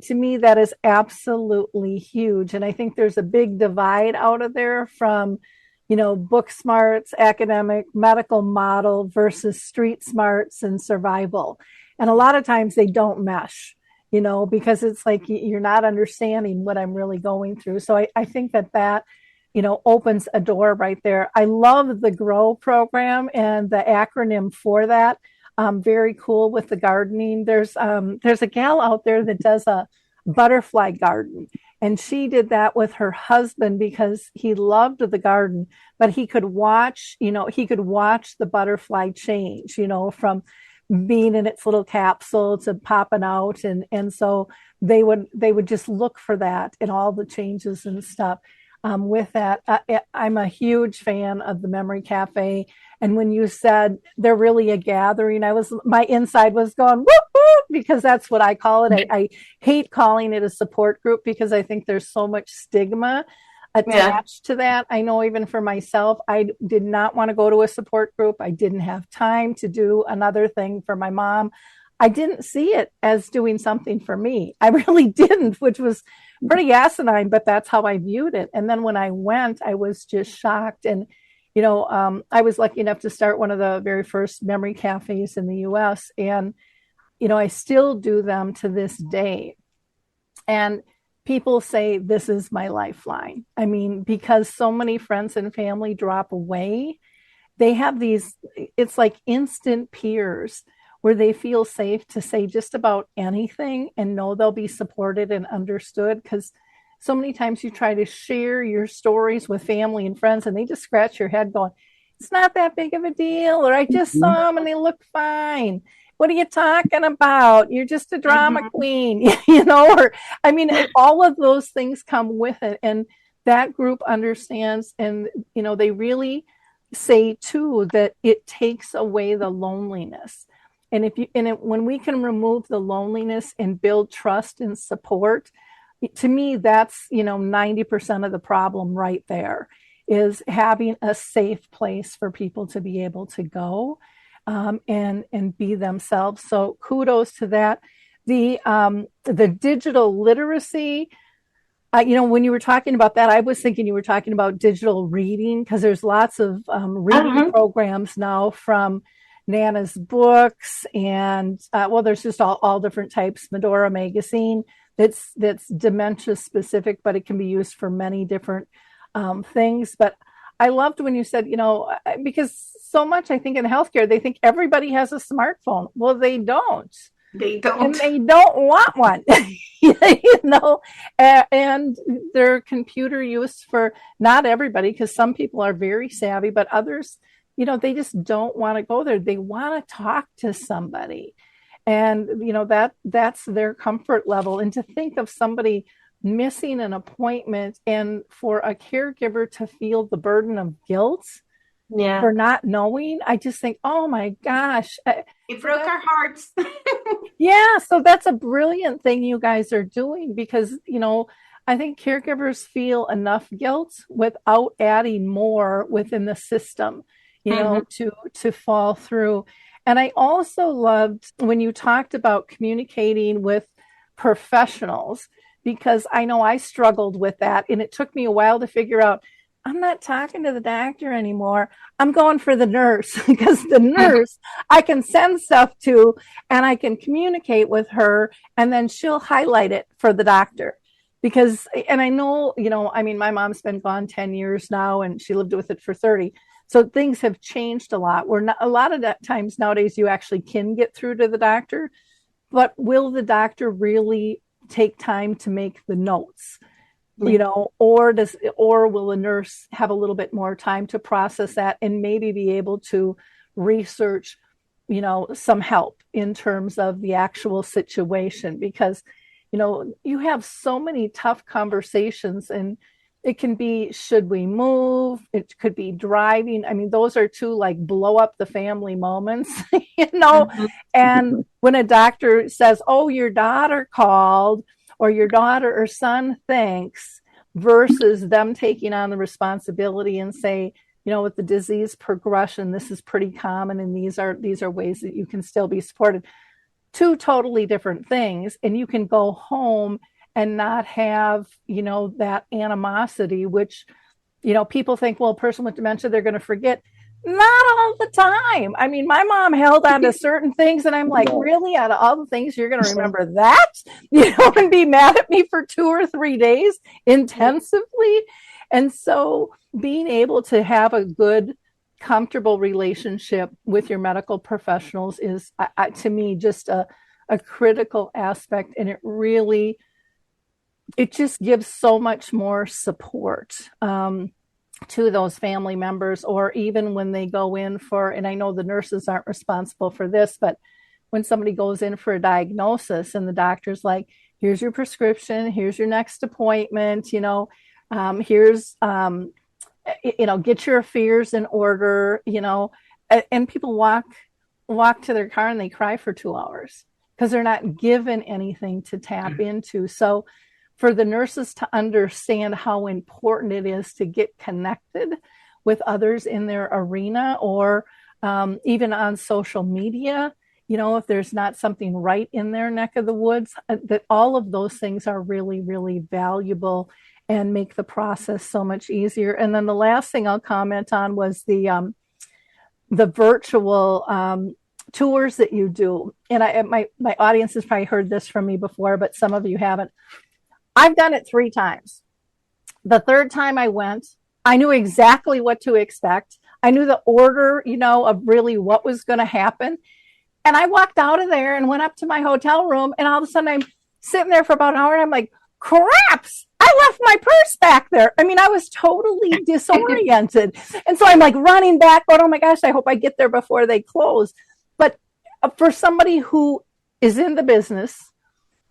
To me, that is absolutely huge. And I think there's a big divide out of there from, book smarts, academic, medical model versus street smarts and survival. And a lot of times they don't mesh, because it's like you're not understanding what I'm really going through. So I think that opens a door right there. I love the GROW program and the acronym for that. Very cool with the gardening. There's a gal out there that does a butterfly garden, and she did that with her husband because he loved the garden, but he could watch the butterfly change, from being in its little capsule to popping out, and so they would just look for that and all the changes and stuff. With that, I'm a huge fan of the Memory Cafe. And when you said they're really a gathering, my inside was going whoop whoop, because that's what I call it. I hate calling it a support group because I think there's so much stigma attached to that. I know even for myself, I did not want to go to a support group. I didn't have time to do another thing for my mom. I didn't see it as doing something for me. I really didn't, which was pretty asinine, but that's how I viewed it. And then when I went, I was just shocked. And, I was lucky enough to start one of the very first memory cafes in the US. And, I still do them to this day. And people say this is my lifeline. I mean, because so many friends and family drop away, they have it's like instant peers where they feel safe to say just about anything and know they'll be supported and understood. Because so many times you try to share your stories with family and friends and they just scratch your head going, it's not that big of a deal, or I just saw them and they look fine. What are you talking about? You're just a drama queen, or all of those things come with it. And that group understands, and, they really say too, that it takes away the loneliness. And when we can remove the loneliness and build trust and support, to me, that's, 90% of the problem right there, is having a safe place for people to be able to go and be themselves. So kudos to that. The digital literacy, when you were talking about that, I was thinking you were talking about digital reading, because there's lots of reading programs now, from Nana's books, and there's just all different types. Medora magazine that's dementia specific, but it can be used for many different things. But I loved when you said, because so much I think in healthcare they think everybody has a smartphone. Well, they don't. They don't. And they don't want one. And they're computer use for not everybody, because some people are very savvy, but others, they just don't want to go there. They want to talk to somebody. And, that's their comfort level. And to think of somebody missing an appointment and for a caregiver to feel the burden of guilt for not knowing, I just think, oh my gosh. It broke our hearts. Yeah. So that's a brilliant thing you guys are doing, because, I think caregivers feel enough guilt without adding more within the system, to fall through. And I also loved when you talked about communicating with professionals, because I know I struggled with that. And it took me a while to figure out, I'm not talking to the doctor anymore. I'm going for the nurse, because the nurse I can send stuff to and I can communicate with her, and then she'll highlight it for the doctor. Because, and I know, my mom's been gone 10 years now, and she lived with it for 30. So things have changed a lot. A lot of times nowadays you actually can get through to the doctor, but will the doctor really take time to make the notes? Or will a nurse have a little bit more time to process that and maybe be able to research, some help in terms of the actual situation? Because, you have so many tough conversations, and it can be, should we move? It could be driving. I mean, those are two like blow up the family moments, And when a doctor says, oh, your daughter called, or your daughter or son thinks, versus them taking on the responsibility and say, with the disease progression, this is pretty common, and these are ways that you can still be supported. Two totally different things. And you can go home and not have, that animosity, which, people think, well, a person with dementia, they're going to forget. Not all the time. I mean, my mom held on to certain things, and I'm like, really, out of all the things, you're going to remember that, and be mad at me for 2 or 3 days intensively. And so being able to have a good, comfortable relationship with your medical professionals is, to me, just a critical aspect. And it just gives so much more support to those family members, or even when they go in for, and I know the nurses aren't responsible for this, but when somebody goes in for a diagnosis and the doctor's like, here's your prescription, here's your next appointment, here's, get your affairs in order, and people walk to their car and they cry for 2 hours because they're not given anything to tap into. So for the nurses to understand how important it is to get connected with others in their arena, or even on social media, if there's not something right in their neck of the woods, that all of those things are really, really valuable and make the process so much easier. And then the last thing I'll comment on was the virtual tours that you do. And my audience has probably heard this from me before, but some of you haven't. I've done it 3 times. The third time I went, I knew exactly what to expect. I knew the order, of really what was going to happen. And I walked out of there and went up to my hotel room, and all of a sudden I'm sitting there for about an hour and I'm like, craps, I left my purse back there. I mean, I was totally disoriented. And so I'm like running back, going, oh my gosh, I hope I get there before they close. But for somebody who is in the business,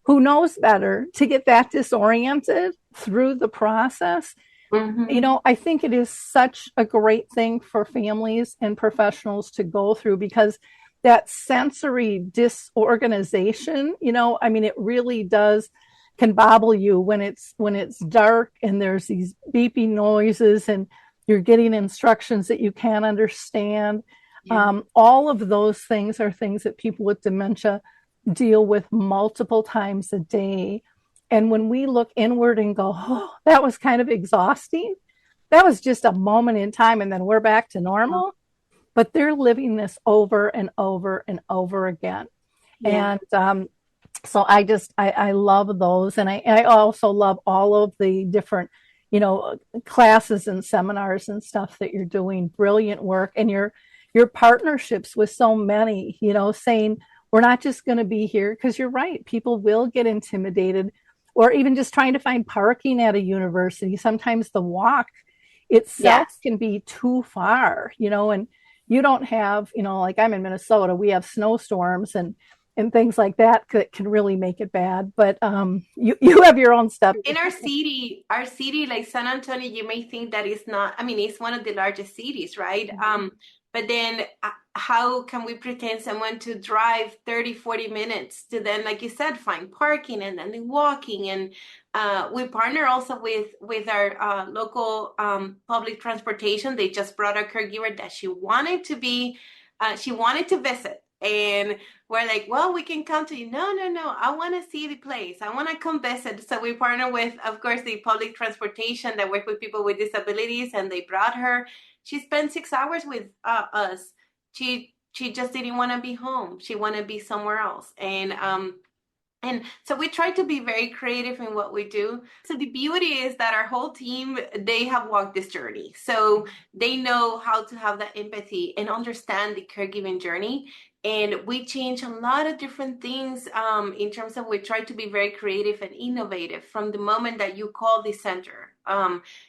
who knows better, to get that disoriented through the process, I think it is such a great thing for families and professionals to go through, because that sensory disorganization, it really can bobble you when it's dark and there's these beeping noises and you're getting instructions that you can't understand. Yeah. All of those things are things that people with dementia deal with multiple times a day. And when we look inward and go, oh, that was kind of exhausting, that was just a moment in time and then we're back to normal. But they're living this over and over and over again. Yeah. And so I love those. And I also love all of the different, classes and seminars and stuff that you're doing. Brilliant work. And your partnerships with so many, saying, we're not just going to be here, because you're right. People will get intimidated, or even just trying to find parking at a university. Sometimes the walk itself can be too far, and you don't have, like I'm in Minnesota, we have snowstorms and things like that can really make it bad. But you have your own stuff. In our city, like San Antonio, you may think that it's not, it's one of the largest cities, right? Mm-hmm. But then how can we pretend someone to drive 30, 40 minutes to then, like you said, find parking and then walking? And we partner also with our local public transportation. They just brought a caregiver that she wanted to visit. And we're like, well, we can come to you. No, I want to see the place. I want to come visit. So we partner with, of course, the public transportation that work with people with disabilities, and they brought her. She spent 6 hours with us. She just didn't want to be home. She wanted to be somewhere else. And so we try to be very creative in what we do. So the beauty is that our whole team, they have walked this journey. So they know how to have that empathy and understand the caregiving journey. And we change a lot of different things in terms of, we try to be very creative and innovative from the moment that you call the center.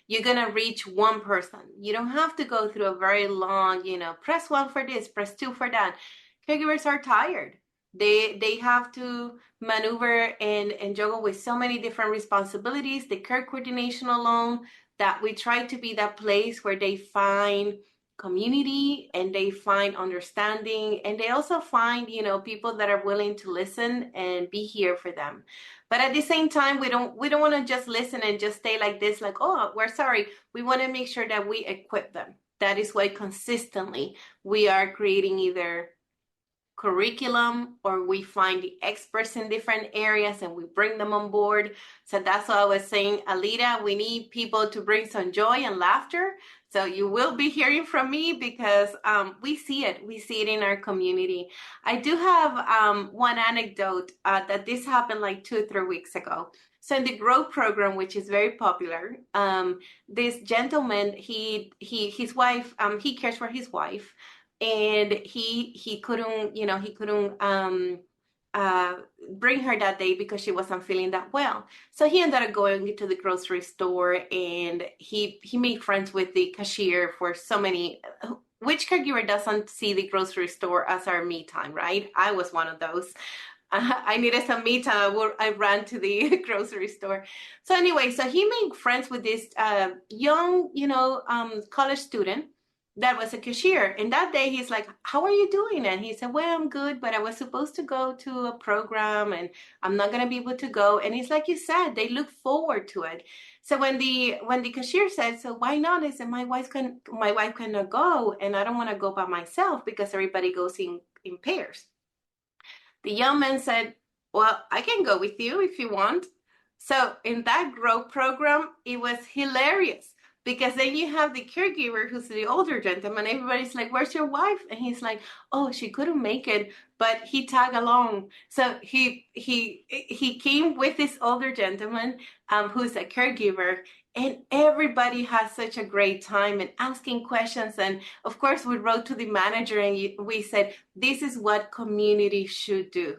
You're going to reach one person. You don't have to go through a very long, press 1 for this, press 2 for that. Caregivers are tired. They have to maneuver and juggle with so many different responsibilities, the care coordination alone, that we try to be that place where they find community and they find understanding, and they also find, people that are willing to listen and be here for them. But at the same time, we don't want to just listen and just stay like this, like, oh, we're sorry. We want to make sure that we equip them. That is why consistently we are creating either curriculum, or we find the experts in different areas and we bring them on board. So that's what I was saying, Alita, we need people to bring some joy and laughter. So you will be hearing from me because we see it in our community. I do have one anecdote that this happened like 2 or 3 weeks ago. So in the Grow program, which is very popular, this gentleman, his wife, he cares for his wife, and he couldn't, bring her that day because she wasn't feeling that well. So he ended up going to the grocery store, and he made friends with the cashier for so many. Which caregiver doesn't see the grocery store as our me time, right? I was one of those. I needed some me time. I ran to the grocery store. So anyway, so he made friends with this young, college student that was a cashier. And that day he's like, how are you doing? And he said, well, I'm good, but I was supposed to go to a program and I'm not going to be able to go. And he's like you said, they look forward to it. So when the cashier said, so why not? I said, my wife cannot go, and I don't want to go by myself because everybody goes in pairs. The young man said, well, I can go with you if you want. So in that Grow program, it was hilarious because then you have the caregiver who's the older gentleman. Everybody's like, where's your wife? And he's like, oh, she couldn't make it, but he tagged along. So he came with this older gentleman who's a caregiver. And everybody has such a great time and asking questions. And of course, we wrote to the manager and we said, this is what community should do.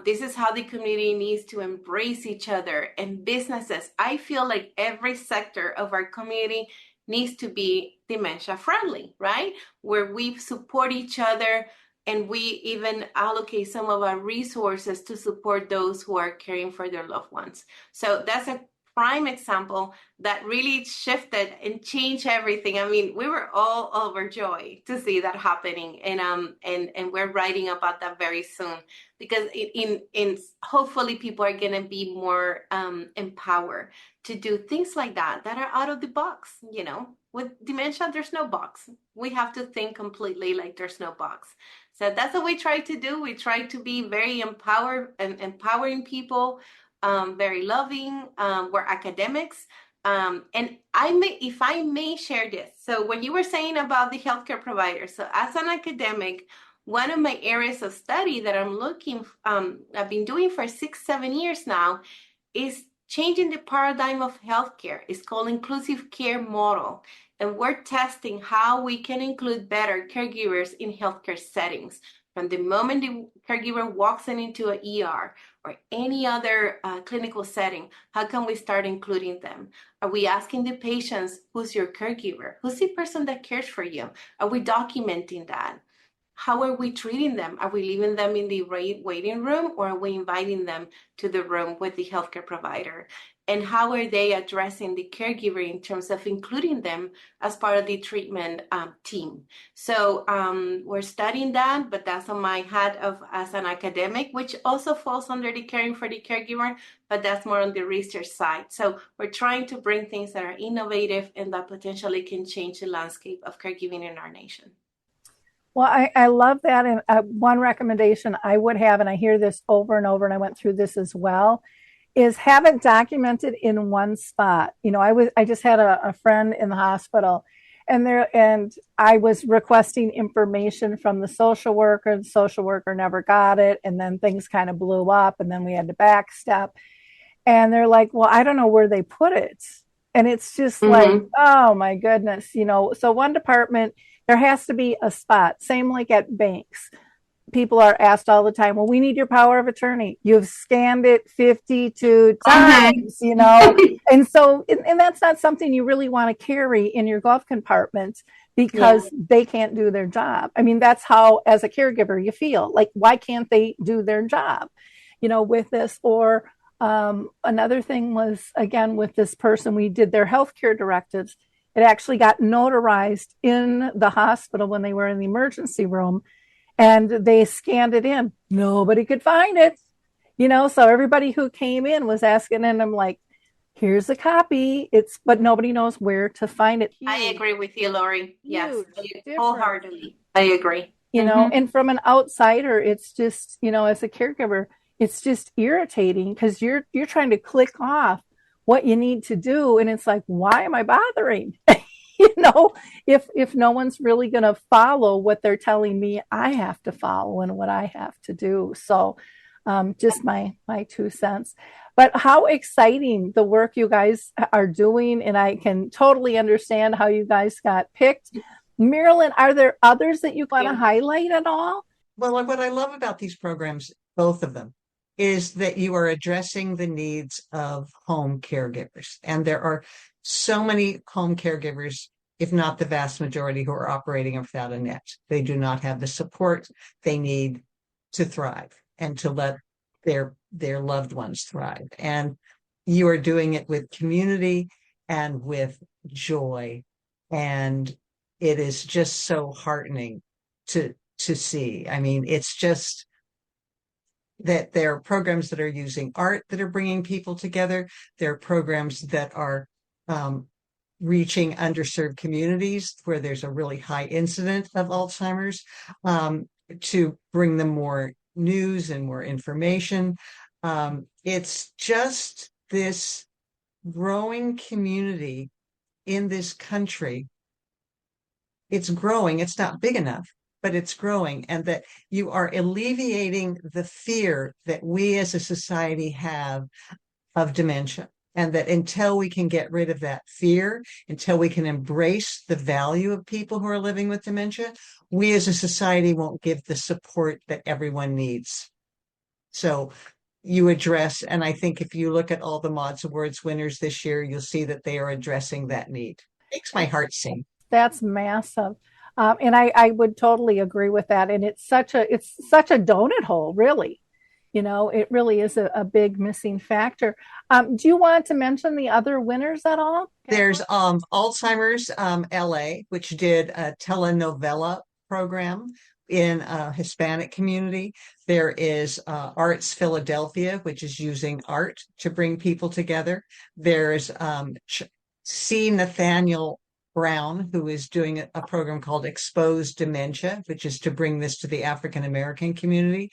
This is how the community needs to embrace each other, and businesses. I feel like every sector of our community needs to be dementia friendly, right? Where we support each other and we even allocate some of our resources to support those who are caring for their loved ones. So that's a prime example that really shifted and changed everything. I mean, we were all overjoyed to see that happening, and we're writing about that very soon because in hopefully people are going to be more empowered to do things like that are out of the box. With dementia, there's no box. We have to think completely like there's no box. So that's what we try to do. We try to be very empowered and empowering people. Very loving. We're academics. And if I may share this. So when you were saying about the healthcare providers, so as an academic, one of my areas of study that I've been doing for 6-7 years now is changing the paradigm of healthcare. It's called inclusive care model. And we're testing how we can include better caregivers in healthcare settings. From the moment the caregiver walks into an ER or any other clinical setting, how can we start including them? Are we asking the patients, who's your caregiver? Who's the person that cares for you? Are we documenting that? How are we treating them? Are we leaving them in the waiting room, or are we inviting them to the room with the healthcare provider? And how are they addressing the caregiver in terms of including them as part of the treatment team? So we're studying that, but that's on my hat as an academic, which also falls under the caring for the caregiver, but that's more on the research side. So we're trying to bring things that are innovative and that potentially can change the landscape of caregiving in our nation. Well, I love that. And one recommendation I would have, and I hear this over and over, and I went through this as well, is have it documented in one spot. I just had a friend in the hospital, and I was requesting information from the social worker. The social worker never got it, and then things kind of blew up, and then we had to backstep. And they're like, well, I don't know where they put it. And it's just like, oh my goodness, so one department, there has to be a spot. Same like at banks. People are asked all the time, well, we need your power of attorney. You've scanned it 52 times, and so, and that's not something you really want to carry in your glove compartment because they can't do their job. I mean, that's how, as a caregiver, you feel like, why can't they do their job, with this? Or another thing was, again, with this person, we did their healthcare directives. It actually got notarized in the hospital when they were in the emergency room, and they scanned it in. Nobody could find it, so everybody who came in was asking, and I'm like, here's a copy. But nobody knows where to find it. I agree with you, Lori. Yes, wholeheartedly. I agree. you know, and from an outsider, it's just, you know, as a caregiver, it's just irritating because you're trying to click off what you need to do. And it's like, why am I bothering? You know, if no one's really going to follow what they're telling me I have to follow and what I have to do. So just my 2 cents. But how exciting the work you guys are doing. And I can totally understand how you guys got picked. Marilyn, are there others that you want to highlight at all? Well, what I love about these programs, both of them, is that you are addressing the needs of home caregivers. And there are so many home caregivers, if not the vast majority, who are operating without a net. They do not have the support they need to thrive and to let their loved ones thrive. And you are doing it with community and with joy. And it is just so heartening to see. I mean, it's just that there are programs that are using art that are bringing people together. There are programs that are reaching underserved communities where there's a really high incidence of Alzheimer's, to bring them more news and more information. It's just this growing community in this country. It's growing. It's not big enough, but it's growing, and that you are alleviating the fear that we as a society have of dementia. And that until we can get rid of that fear, until we can embrace the value of people who are living with dementia, we as a society won't give the support that everyone needs. So you address, and I think if you look at all the Maude Awards winners this year, you'll see that they are addressing that need. Makes my heart sing. That's massive. And I would totally agree with that. And it's such a donut hole, really. You know, it really is a big missing factor. Do you want to mention the other winners at all? There's Alzheimer's LA, which did a telenovela program in a Hispanic community. There is Arts Philadelphia, which is using art to bring people together. There's C. Nathaniel Brown, who is doing a program called Exposed Dementia, which is to bring this to the African American community.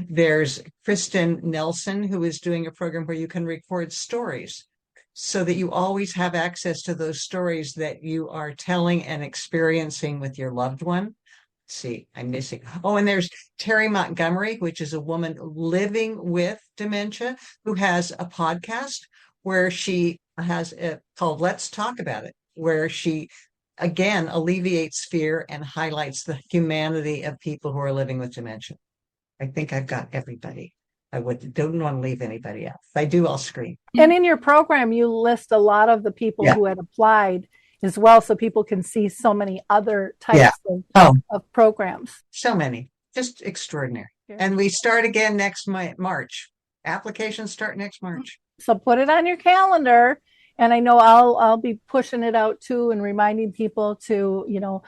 There's Kristen Nelson, who is doing a program where you can record stories so that you always have access to those stories that you are telling and experiencing with your loved one. Let's see, I'm missing. Oh, and there's Terry Montgomery, which is a woman living with dementia who has a podcast where she has it called Let's Talk About It, where she again alleviates fear and highlights the humanity of people who are living with dementia. I think I've got everybody. I don't want to leave anybody out. If I do, I'll scream. And in your program, you list a lot of the people who had applied as well, so people can see so many other types of programs. So many. Just extraordinary. Yeah. And we start again next March. Applications start next March. So put it on your calendar. And I know I'll be pushing it out too and reminding people to, you know,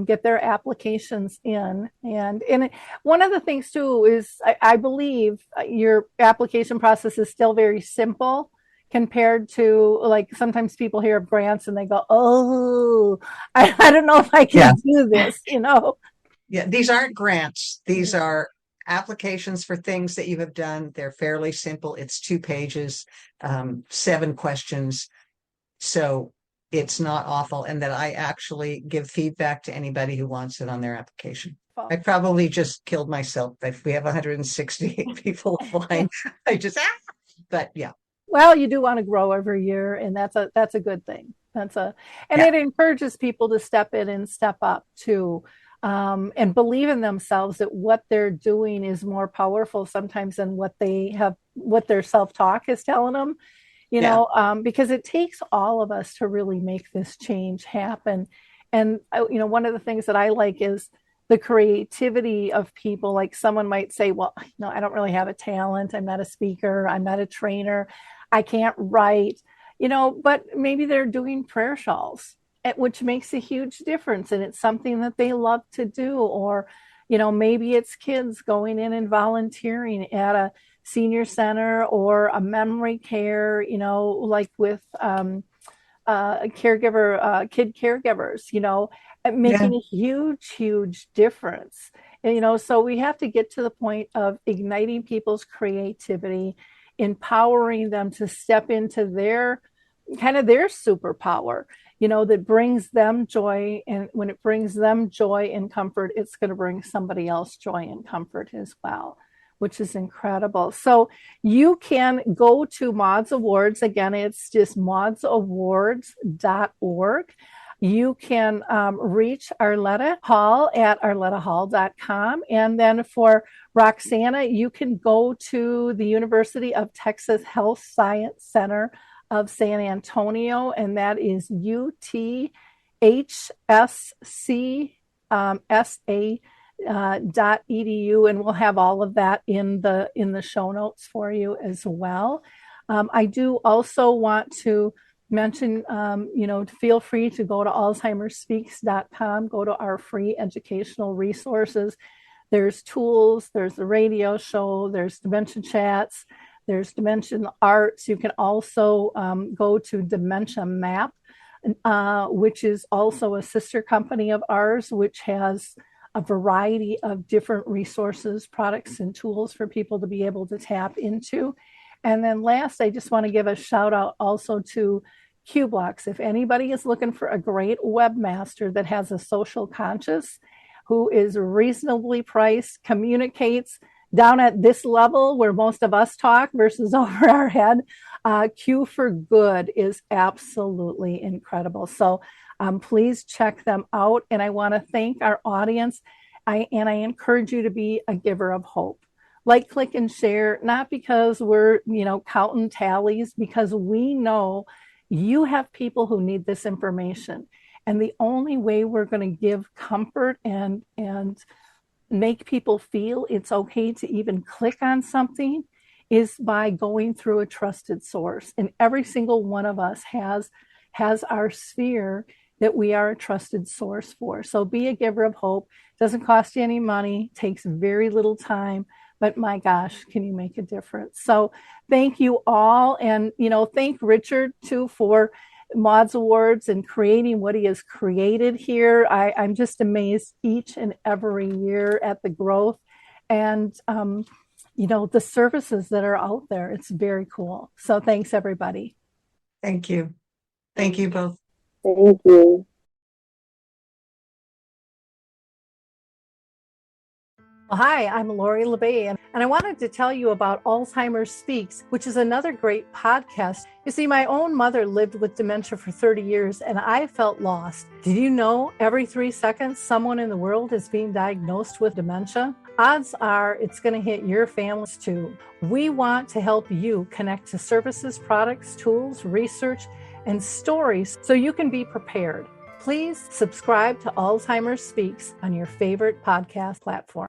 get their applications in. And one of the things too is I believe your application process is still very simple compared to, like, sometimes people hear of grants and they go, oh, I don't know if I can do this, you know? Yeah, these aren't grants. These are applications for things that you have done. They're fairly simple. It's 2 pages, 7 questions. So it's not awful. And that I actually give feedback to anybody who wants it on their application. I probably just killed myself. If we have 168 people applying, but yeah. Well, you do want to grow every year, and that's a good thing. It encourages people to step in and step up too. And believe in themselves that what they're doing is more powerful sometimes than what their self-talk is telling them, you know, because it takes all of us to really make this change happen. And, you know, one of the things that I like is the creativity of people. Like someone might say, well, no, I don't really have a talent. I'm not a speaker. I'm not a trainer. I can't write, you know, but maybe they're doing prayer shawls, which makes a huge difference. And it's something that they love to do. Or, you know, maybe it's kids going in and volunteering at a senior center or a memory care, you know, like with caregiver, kid caregivers, making a huge difference. And, so we have to get to the point of igniting people's creativity, empowering them to step into their superpower, that brings them joy. And when it brings them joy and comfort, it's going to bring somebody else joy and comfort as well, which is incredible. So you can go to Maude's Awards. Again, it's just maudesawards.org. You can reach Arlieta Hall at arlietahall.com. And then for Roxana, you can go to the University of Texas Health Science Center of San Antonio, and that is uthcsa.edu, and we'll have all of that in the show notes for you as well. I do also want to mention, feel free to go to alzheimerspeaks.com, go to our free educational resources. There's tools, there's the radio show, there's dementia chats, there's dementia arts. You can also go to Dementia Map, which is also a sister company of ours, which has a variety of different resources, products, and tools for people to be able to tap into. And then last, I just want to give a shout out also to Qblocks. If anybody is looking for a great webmaster that has a social conscience, who is reasonably priced, communicates down at this level where most of us talk versus over our head, Q for Good is absolutely incredible. So please check them out. And I want to thank our audience. I encourage you to be a giver of hope. Like, click, and share, not because we're, counting tallies, because we know you have people who need this information. And the only way we're going to give comfort and make people feel it's okay to even click on something is by going through a trusted source. And every single one of us has our sphere that we are a trusted source for. So be a giver of hope. Doesn't cost you any money, takes very little time, but my gosh, can you make a difference? So thank you all. And, thank Richard too for Maude's Awards and creating what he has created here. I'm just amazed each and every year at the growth and, the services that are out there. It's very cool. So thanks, everybody. Thank you. Thank you both. Thank you. Hi, I'm Lori LeBay, and I wanted to tell you about Alzheimer Speaks, which is another great podcast. You see, my own mother lived with dementia for 30 years, and I felt lost. Did you know every 3 seconds someone in the world is being diagnosed with dementia? Odds are it's going to hit your families too. We want to help you connect to services, products, tools, research, and stories so you can be prepared. Please subscribe to Alzheimer Speaks on your favorite podcast platform.